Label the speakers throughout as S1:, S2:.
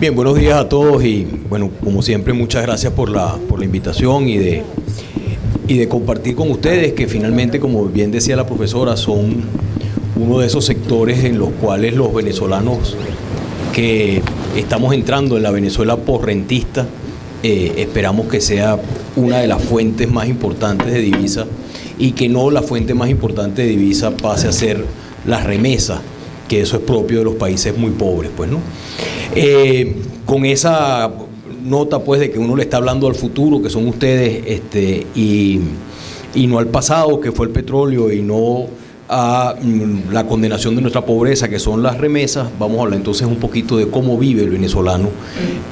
S1: Bien, buenos días a todos y bueno, como siempre, muchas gracias por la invitación y de compartir con ustedes que finalmente, como bien decía la profesora, son uno de esos sectores en los cuales los venezolanos que estamos entrando en la Venezuela posrentista, esperamos que sea una de las fuentes más importantes de divisa y que no la fuente más importante de divisa pase a ser las remesas, que eso es propio de los países muy pobres, pues, ¿no? Con esa nota, pues, de que uno le está hablando al futuro, que son ustedes, y no al pasado, que fue el petróleo, y no a la condenación de nuestra pobreza, que son las remesas, vamos a hablar entonces un poquito de cómo vive el venezolano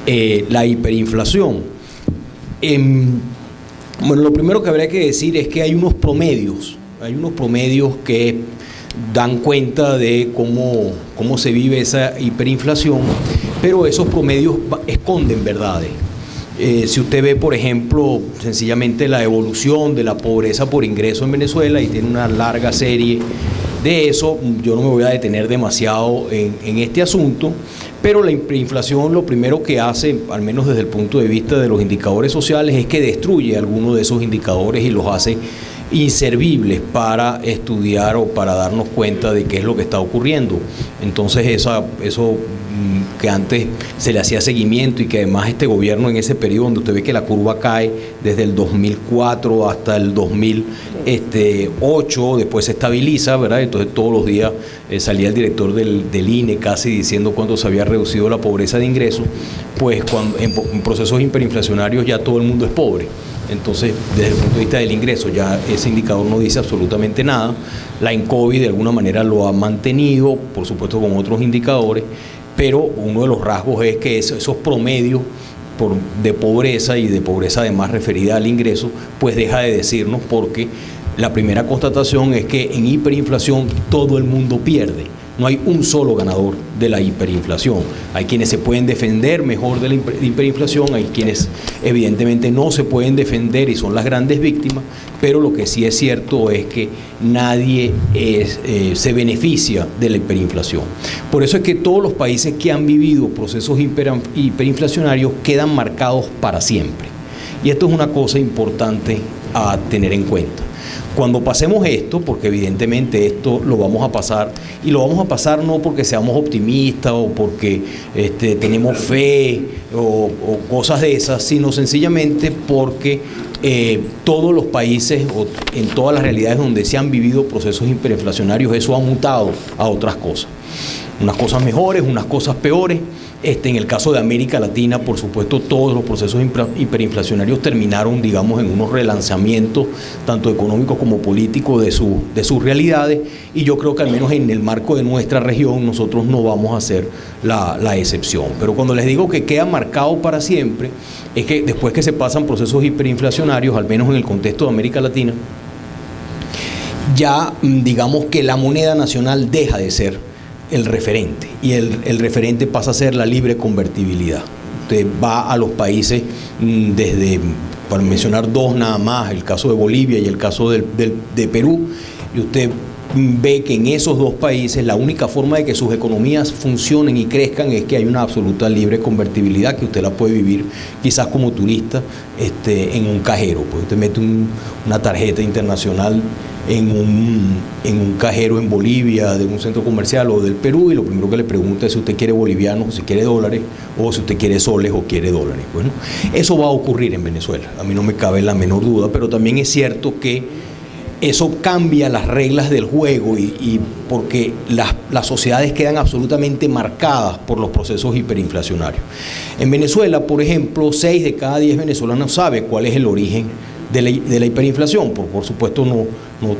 S1: la hiperinflación. Bueno, lo primero que habría que decir es que hay unos promedios que dan cuenta de cómo se vive esa hiperinflación, pero esos promedios esconden verdades. Si usted ve, por ejemplo, sencillamente la evolución de la pobreza por ingreso en Venezuela, y tiene una larga serie de eso, yo no me voy a detener demasiado en este asunto, pero la hiperinflación lo primero que hace, al menos desde el punto de vista de los indicadores sociales, es que destruye algunos de esos indicadores y los hace inservibles para estudiar o para darnos cuenta de qué es lo que está ocurriendo. Entonces eso que antes se le hacía seguimiento y que además este gobierno en ese periodo donde usted ve que la curva cae desde el 2004 hasta el 2008, después se estabiliza, ¿verdad? Entonces todos los días salía el director del INE casi diciendo cuánto se había reducido la pobreza de ingresos, pues cuando en procesos hiperinflacionarios ya todo el mundo es pobre. Entonces, desde el punto de vista del ingreso, ya ese indicador no dice absolutamente nada. La INCOBI de alguna manera lo ha mantenido, por supuesto con otros indicadores, pero uno de los rasgos es que esos promedios de pobreza y de pobreza además referida al ingreso, pues deja de decirnos, porque la primera constatación es que en hiperinflación todo el mundo pierde. No hay un solo ganador de la hiperinflación. Hay quienes se pueden defender mejor de la hiperinflación, hay quienes evidentemente no se pueden defender y son las grandes víctimas, pero lo que sí es cierto es que nadie se beneficia de la hiperinflación. Por eso es que todos los países que han vivido procesos hiperinflacionarios quedan marcados para siempre. Y esto es una cosa importante a tener en cuenta. Cuando pasemos esto, porque evidentemente esto lo vamos a pasar, y lo vamos a pasar no porque seamos optimistas o porque tenemos fe o cosas de esas, sino sencillamente porque todos los países o en todas las realidades donde se han vivido procesos hiperinflacionarios, eso ha mutado a otras cosas. Unas cosas mejores, unas cosas peores. En el caso de América Latina, por supuesto, todos los procesos hiperinflacionarios terminaron, digamos, en unos relanzamientos, tanto económicos como políticos, de sus realidades, y yo creo que al menos en el marco de nuestra región nosotros no vamos a ser la excepción. Pero cuando les digo que queda marcado para siempre, es que después que se pasan procesos hiperinflacionarios, al menos en el contexto de América Latina, ya digamos que la moneda nacional deja de ser el referente, y el referente pasa a ser la libre convertibilidad. Usted va a los países, desde, para mencionar dos nada más, el caso de Bolivia y el caso de Perú, y usted ve que en esos dos países la única forma de que sus economías funcionen y crezcan es que hay una absoluta libre convertibilidad, que usted la puede vivir quizás como turista en un cajero. Pues usted mete una tarjeta internacional en un cajero en Bolivia, de un centro comercial o del Perú, y lo primero que le pregunta es si usted quiere bolivianos, si quiere dólares, o si usted quiere soles o quiere dólares. Bueno, eso va a ocurrir en Venezuela, a mí no me cabe la menor duda, pero también es cierto que eso cambia las reglas del juego, y porque las sociedades quedan absolutamente marcadas por los procesos hiperinflacionarios. En Venezuela, por ejemplo, 6 de cada 10 venezolanos sabe cuál es el origen de la hiperinflación. Por supuesto no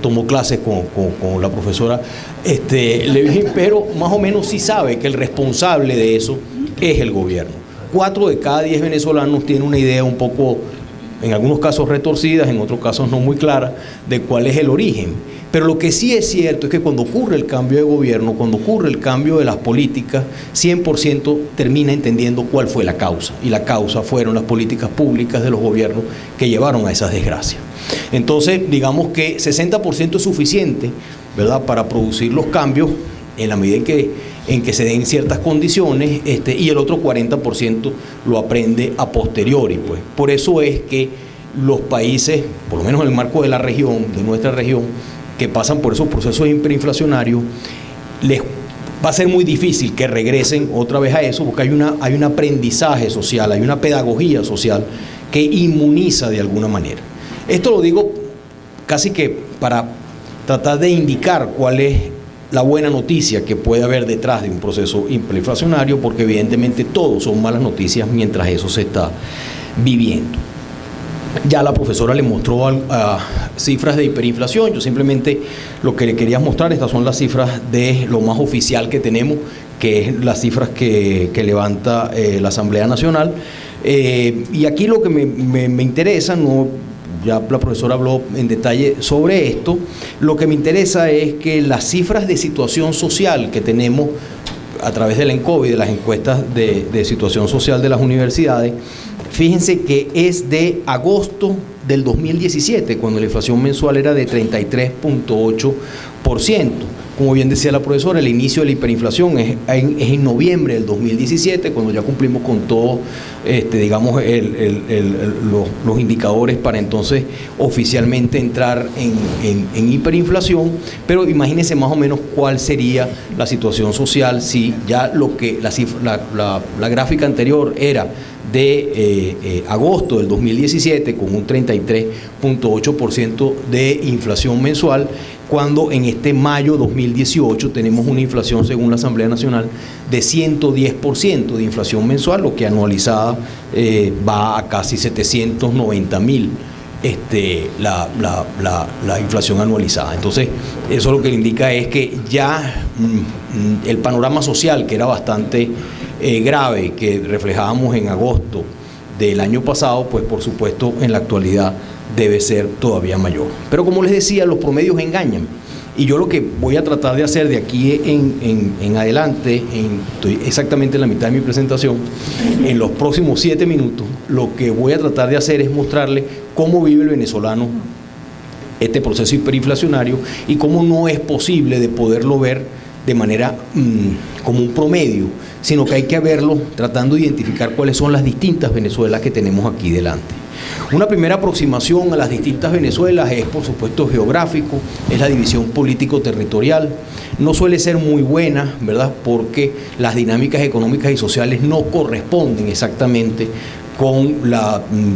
S1: tomó clases con la profesora Levin, pero más o menos sí sabe que el responsable de eso es el gobierno. 4 de cada 10 venezolanos tienen una idea un poco, en algunos casos retorcidas, en otros casos no muy clara, de cuál es el origen. Pero lo que sí es cierto es que cuando ocurre el cambio de gobierno, cuando ocurre el cambio de las políticas, 100% termina entendiendo cuál fue la causa. Y la causa fueron las políticas públicas de los gobiernos que llevaron a esas desgracias. Entonces, digamos que 60% es suficiente, ¿verdad?, para producir los cambios, en la medida en que en que se den ciertas condiciones, y el otro 40% lo aprende a posteriori, pues. Por eso es que los países, por lo menos en el marco de la región, de nuestra región, que pasan por esos procesos hiperinflacionarios, les va a ser muy difícil que regresen otra vez a eso, porque hay un aprendizaje social, hay una pedagogía social que inmuniza de alguna manera. Esto lo digo casi que para tratar de indicar cuál es la buena noticia que puede haber detrás de un proceso hiperinflacionario, porque evidentemente todos son malas noticias mientras eso se está viviendo. Ya la profesora le mostró cifras de hiperinflación. Yo simplemente lo que le quería mostrar, estas son las cifras de lo más oficial que tenemos, que es las cifras que levanta la Asamblea Nacional. Y aquí lo que me interesa, ya la profesora habló en detalle sobre esto, lo que me interesa es que las cifras de situación social que tenemos a través del ENCOVI, de las encuestas de situación social de las universidades, fíjense que es de agosto del 2017, cuando la inflación mensual era de 33.8%. Como bien decía la profesora, el inicio de la hiperinflación es en noviembre del 2017, cuando ya cumplimos con todos, digamos, los indicadores para entonces oficialmente entrar en hiperinflación. Pero imagínense más o menos cuál sería la situación social si ya la gráfica anterior era de agosto del 2017 con un 33.8% de inflación mensual, cuando en este mayo 2018 tenemos una inflación, según la Asamblea Nacional, de 110% de inflación mensual, lo que anualizada va a casi 790.000 la inflación anualizada. Entonces, eso lo que le indica es que ya el panorama social, que era bastante grave, que reflejábamos en agosto del año pasado, pues por supuesto en la actualidad debe ser todavía mayor. Pero como les decía, los promedios engañan. Y yo lo que voy a tratar de hacer de aquí en adelante, estoy exactamente en la mitad de mi presentación, en los próximos 7 minutos, lo que voy a tratar de hacer es mostrarles cómo vive el venezolano este proceso hiperinflacionario y cómo no es posible de poderlo ver de manera como un promedio, sino que hay que verlo tratando de identificar cuáles son las distintas Venezuelas que tenemos aquí delante. Una primera aproximación a las distintas Venezuelas es, por supuesto, geográfico, es la división político-territorial. No suele ser muy buena, ¿verdad?, porque las dinámicas económicas y sociales no corresponden exactamente con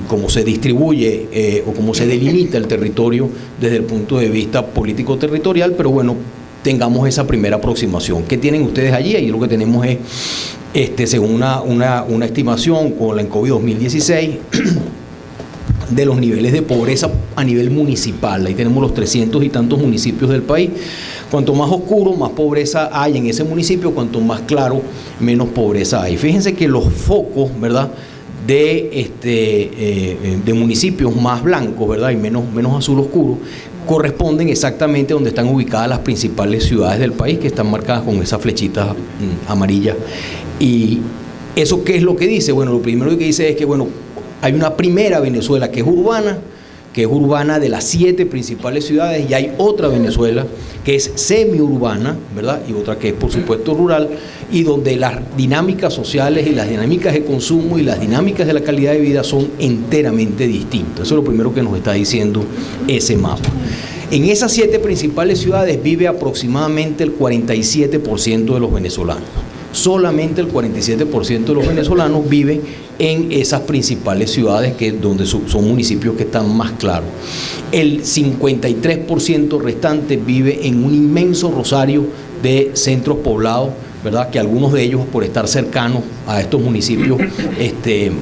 S1: cómo se distribuye o cómo se delimita el territorio desde el punto de vista político-territorial, pero bueno, tengamos esa primera aproximación. ¿Qué tienen ustedes allí? Ahí lo que tenemos es, según una estimación con la ENCOVI 2016, de los niveles de pobreza a nivel municipal. Ahí tenemos los 300 y tantos municipios del país. Cuanto más oscuro, más pobreza hay en ese municipio; cuanto más claro, menos pobreza hay. Fíjense que los focos, ¿verdad?, de municipios más blancos, ¿verdad?, y menos azul oscuro, corresponden exactamente donde están ubicadas las principales ciudades del país, que están marcadas con esas flechitas amarillas. ¿Y eso qué es lo que dice? Bueno, lo primero que dice es que, bueno, hay una primera Venezuela que es urbana de las 7 principales ciudades, y hay otra Venezuela que es semiurbana, ¿verdad?, y otra que es, por supuesto, rural, y donde las dinámicas sociales y las dinámicas de consumo y las dinámicas de la calidad de vida son enteramente distintas. Eso es lo primero que nos está diciendo ese mapa. En esas 7 principales ciudades vive aproximadamente el 47% de los venezolanos. Solamente el 47% de los venezolanos viven en esas principales ciudades, donde son municipios que están más claros. El 53% restante vive en un inmenso rosario de centros poblados, ¿verdad?, que algunos de ellos, por estar cercanos a estos municipios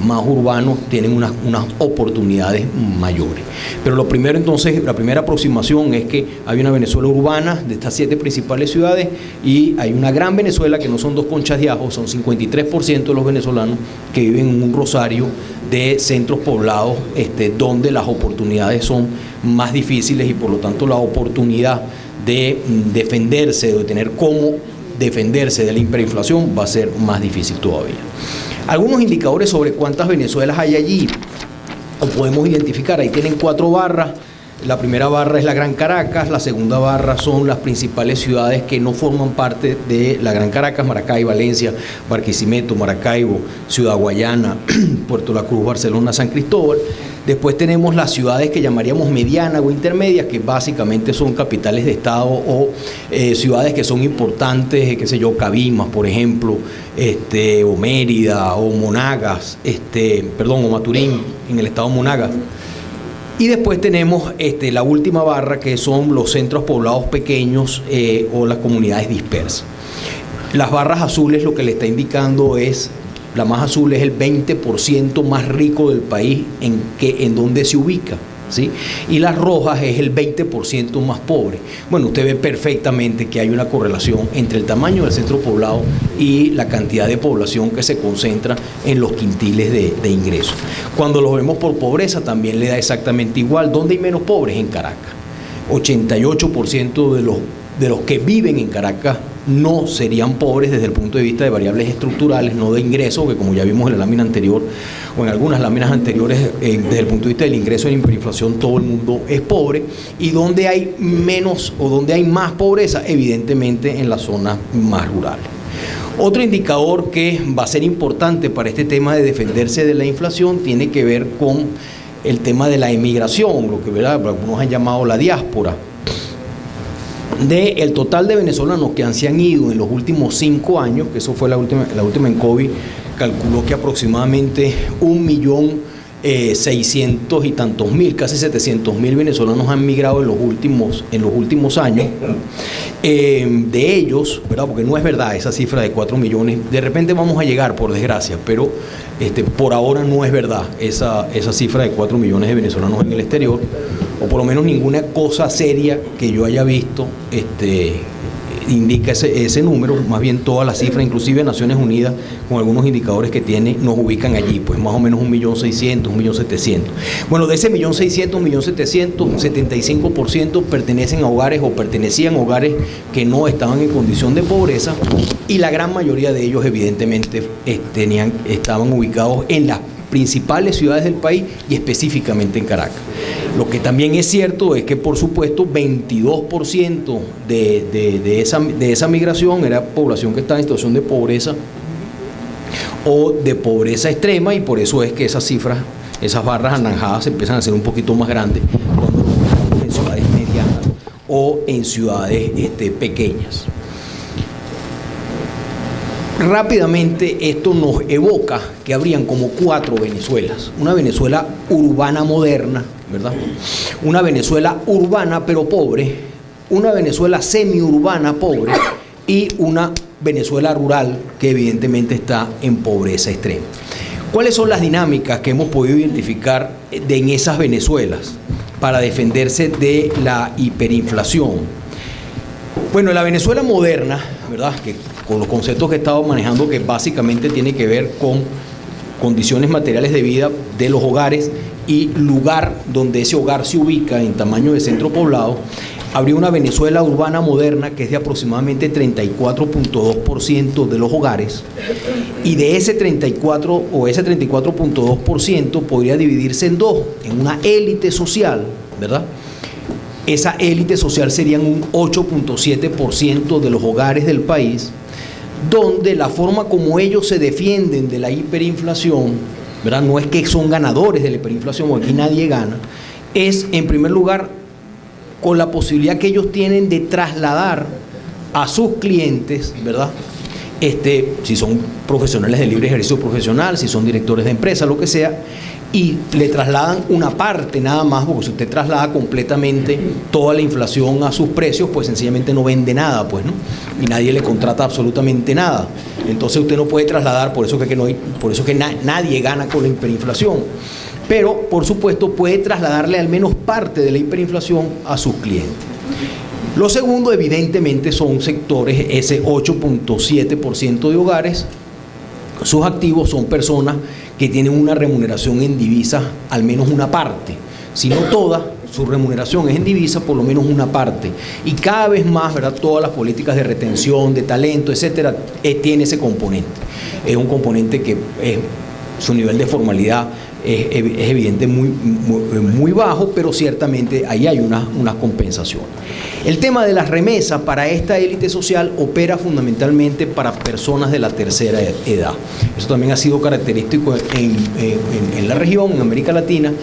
S1: más urbanos, tienen unas oportunidades mayores. Pero lo primero, entonces, la primera aproximación es que hay una Venezuela urbana de estas 7 principales ciudades, y hay una gran Venezuela que no son 2 conchas de ajo, son 53% de los venezolanos que viven en un rosario de centros poblados, donde las oportunidades son más difíciles, y por lo tanto la oportunidad de defenderse, de tener cómo defenderse de la hiperinflación, va a ser más difícil todavía. Algunos indicadores sobre cuántas Venezuelas hay allí, o podemos identificar. Ahí tienen 4 barras. La primera barra es la Gran Caracas, la segunda barra son las principales ciudades que no forman parte de la Gran Caracas: Maracay, Valencia, Barquisimeto, Maracaibo, Ciudad Guayana, Puerto La Cruz, Barcelona, San Cristóbal. Después tenemos las ciudades que llamaríamos medianas o intermedias, que básicamente son capitales de estado o ciudades que son importantes, qué sé yo, Cabimas, por ejemplo, o Mérida, o Monagas, o Maturín, en el estado Monagas. Y después tenemos la última barra, que son los centros poblados pequeños o las comunidades dispersas. Las barras azules lo que le está indicando es, la más azul es el 20% más rico del país en donde se ubica, ¿sí? Y las rojas es el 20% más pobre. Bueno, usted ve perfectamente que hay una correlación entre el tamaño del centro poblado y la cantidad de población que se concentra en los quintiles de ingresos. Cuando los vemos por pobreza también le da exactamente igual. ¿Dónde hay menos pobres? En Caracas. 88% de los que viven en Caracas no serían pobres desde el punto de vista de variables estructurales, no de ingresos, que como ya vimos en la lámina anterior o en algunas láminas anteriores, desde el punto de vista del ingreso en hiperinflación todo el mundo es pobre. Y donde hay menos o donde hay más pobreza, evidentemente en las zonas más rurales. Otro indicador que va a ser importante para este tema de defenderse de la inflación tiene que ver con el tema de la emigración, lo que algunos han llamado la diáspora. Del total de venezolanos que se han ido en los últimos 5 años, que eso fue la última en COVID, calculó que aproximadamente 1.600.000 y tantos mil, casi 700.000 venezolanos han migrado en los últimos años. De ellos, ¿verdad? Porque no es verdad esa cifra de 4 millones, de repente vamos a llegar, por desgracia, pero por ahora no es verdad esa cifra de 4 millones de venezolanos en el exterior, o por lo menos ninguna cosa seria que yo haya visto indica ese número. Más bien todas las cifras, inclusive Naciones Unidas, con algunos indicadores que tiene, nos ubican allí, pues más o menos 1.600.000, 1.700.000. Bueno, de ese 1.600.000, 1.700.000, 75% pertenecen a hogares o pertenecían a hogares que no estaban en condición de pobreza, y la gran mayoría de ellos evidentemente estaban ubicados en las principales ciudades del país y específicamente en Caracas. Lo que también es cierto es que, por supuesto, 22% de esa migración era población que estaba en situación de pobreza o de pobreza extrema, y por eso es que esas cifras, esas barras anaranjadas, empiezan a ser un poquito más grandes cuando estamos en ciudades medianas o en ciudades pequeñas. Rápidamente esto nos evoca que habrían como 4 Venezuelas: una Venezuela urbana moderna, ¿verdad? Una Venezuela urbana pero pobre, una Venezuela semiurbana pobre y una Venezuela rural que evidentemente está en pobreza extrema. ¿Cuáles son las dinámicas que hemos podido identificar en esas Venezuelas para defenderse de la hiperinflación? Bueno, la Venezuela moderna, ¿verdad?, que con los conceptos que he estado manejando, que básicamente tiene que ver con condiciones materiales de vida de los hogares y lugar donde ese hogar se ubica en tamaño de centro poblado, habría una Venezuela urbana moderna que es de aproximadamente 34.2% de los hogares, y de ese 34.2% podría dividirse en dos: en una élite social, ¿verdad? Esa élite social serían un 8.7% de los hogares del país, donde la forma como ellos se defienden de la hiperinflación, ¿verdad?, no es que son ganadores de la hiperinflación, porque aquí nadie gana, es en primer lugar con la posibilidad que ellos tienen de trasladar a sus clientes, ¿verdad?, si son profesionales de libre ejercicio profesional, si son directores de empresa, lo que sea, y le trasladan una parte nada más, porque si usted traslada completamente toda la inflación a sus precios, pues sencillamente no vende nada, pues, ¿no? Y nadie le contrata absolutamente nada. Entonces usted no puede trasladar, por eso que nadie gana con la hiperinflación. Pero, por supuesto, puede trasladarle al menos parte de la hiperinflación a sus clientes. Lo segundo, evidentemente, son sectores, ese 8.7% de hogares, sus activos son personas que tienen una remuneración en divisa, al menos una parte, si no toda, su remuneración es en divisa, por lo menos una parte. Y cada vez más, ¿verdad?, todas las políticas de retención, de talento, etcétera, tiene ese componente. Es un componente que su nivel de formalidad es evidente muy bajo, pero ciertamente ahí hay una compensación. El tema de las remesas para esta élite social opera fundamentalmente para personas de la tercera edad. Eso también ha sido característico en la región, en América Latina.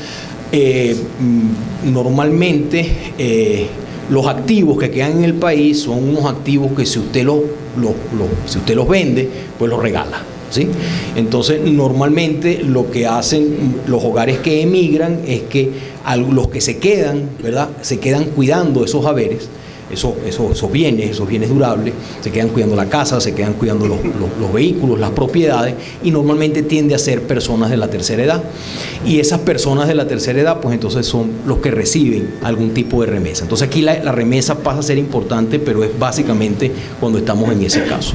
S1: Normalmente los activos que quedan en el país son unos activos que si usted los vende, pues los regala, ¿sí? Entonces, normalmente lo que hacen los hogares que emigran es que los que se quedan, ¿verdad?, se quedan cuidando esos haberes, esos bienes durables, se quedan cuidando la casa, se quedan cuidando los vehículos, las propiedades, y normalmente tiende a ser personas de la tercera edad. Y esas personas de la tercera edad, pues entonces son los que reciben algún tipo de remesa. Entonces aquí la remesa pasa a ser importante, pero es básicamente cuando estamos en ese caso.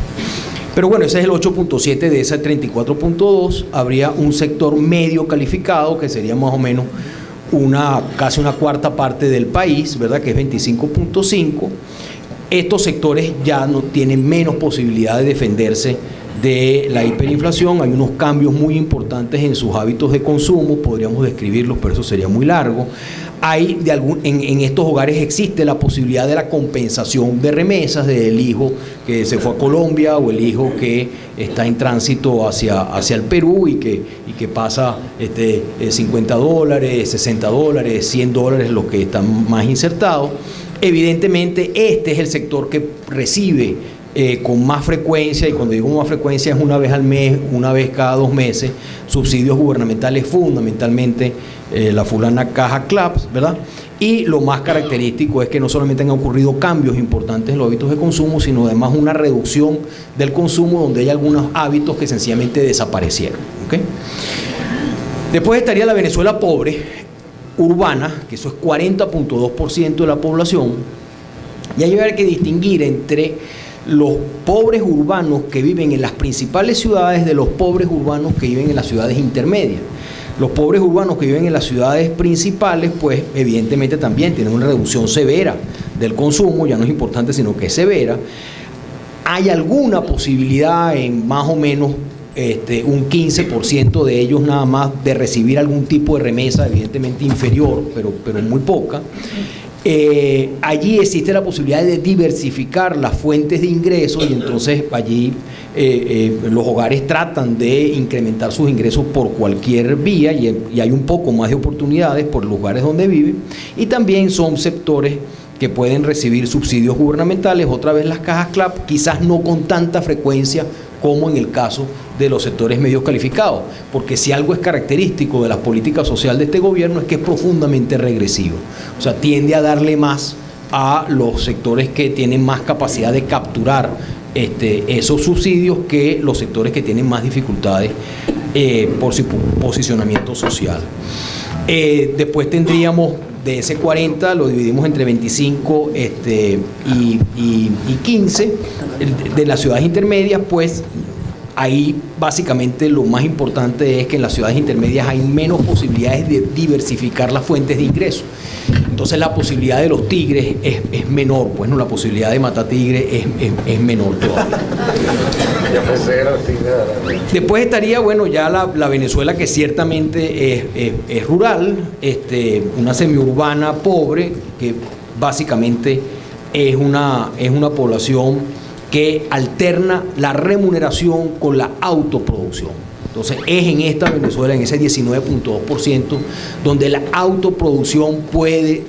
S1: Pero bueno, ese es el 8.7 de ese 34.2. Habría un sector medio calificado, que sería más o menos casi una cuarta parte del país, ¿verdad?, que es 25.5. Estos sectores ya no tienen menos posibilidad de defenderse de la hiperinflación. Hay unos cambios muy importantes en sus hábitos de consumo, podríamos describirlos, pero eso sería muy largo. En estos hogares existe la posibilidad de la compensación de remesas del hijo que se fue a Colombia o el hijo que está en tránsito hacia el Perú y que pasa $50, $60, $100, los que están más insertados. Evidentemente este es el sector que recibe con más frecuencia, y cuando digo más frecuencia es una vez al mes, una vez cada 2 meses, subsidios gubernamentales, fundamentalmente la fulana caja CLAPS, ¿verdad? Y lo más característico es que no solamente han ocurrido cambios importantes en los hábitos de consumo, sino además una reducción del consumo, donde hay algunos hábitos que sencillamente desaparecieron, ¿okay? Después estaría la Venezuela pobre, urbana, que eso es 40.2% de la población, y hay que distinguir entre los pobres urbanos que viven en las principales ciudades de los pobres urbanos que viven en las ciudades intermedias. Los pobres urbanos que viven en las ciudades principales, pues evidentemente también tienen una reducción severa del consumo, ya no es importante sino que es severa. Hay alguna posibilidad en más o menos un 15% de ellos nada más de recibir algún tipo de remesa, evidentemente inferior, pero muy poca. Allí existe la posibilidad de diversificar las fuentes de ingresos, y entonces allí los hogares tratan de incrementar sus ingresos por cualquier vía, y hay un poco más de oportunidades por los lugares donde viven, y también son sectores que pueden recibir subsidios gubernamentales, otra vez las cajas CLAP, quizás no con tanta frecuencia como en el caso de los sectores medios calificados, porque si algo es característico de la política social de este gobierno es que es profundamente regresivo, o sea, tiende a darle más a los sectores que tienen más capacidad de capturar esos subsidios que los sectores que tienen más dificultades por su posicionamiento social. Después tendríamos de ese 40, lo dividimos entre 25 y 15 de las ciudades intermedias, pues ahí básicamente lo más importante es que en las ciudades intermedias hay menos posibilidades de diversificar las fuentes de ingresos. Entonces la posibilidad de los tigres es menor, pues no, la posibilidad de matar tigres es menor todavía. Después estaría, bueno, ya la Venezuela, que ciertamente es rural, una semiurbana pobre, que básicamente es una población que alterna la remuneración con la autoproducción. Entonces es en esta Venezuela, en ese 19.2%, donde la autoproducción puede,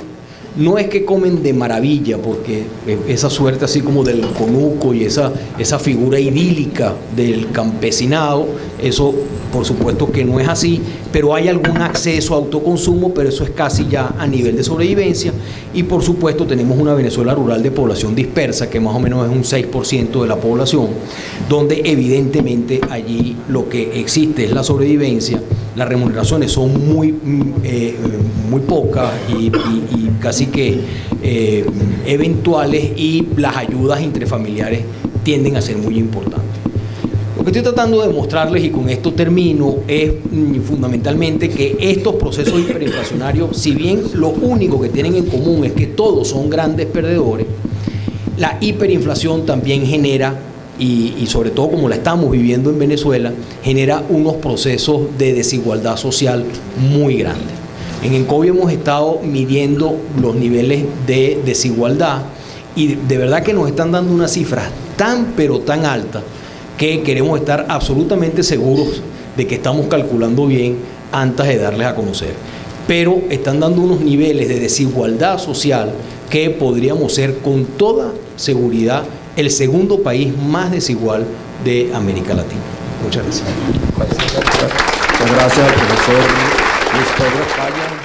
S1: no es que comen de maravilla, porque esa suerte así como del conuco y esa figura idílica del campesinado, eso por supuesto que no es así, pero hay algún acceso a autoconsumo, pero eso es casi ya a nivel de sobrevivencia. Y por supuesto tenemos una Venezuela rural de población dispersa, que más o menos es un 6% de la población, donde evidentemente allí lo que existe es la sobrevivencia, las remuneraciones son muy pocas y casi que eventuales, y las ayudas intrafamiliares tienden a ser muy importantes. Lo que estoy tratando de mostrarles, y con esto termino, es fundamentalmente que estos procesos hiperinflacionarios, si bien lo único que tienen en común es que todos son grandes perdedores, la hiperinflación también genera y sobre todo como la estamos viviendo en Venezuela, genera unos procesos de desigualdad social muy grandes. En ENCOVI hemos estado midiendo los niveles de desigualdad y de verdad que nos están dando unas cifras tan pero tan altas que queremos estar absolutamente seguros de que estamos calculando bien antes de darles a conocer. Pero están dando unos niveles de desigualdad social que podríamos ser con toda seguridad el segundo país más desigual de América Latina. Muchas gracias.
S2: Muchas gracias, profesor Luis Pedro España.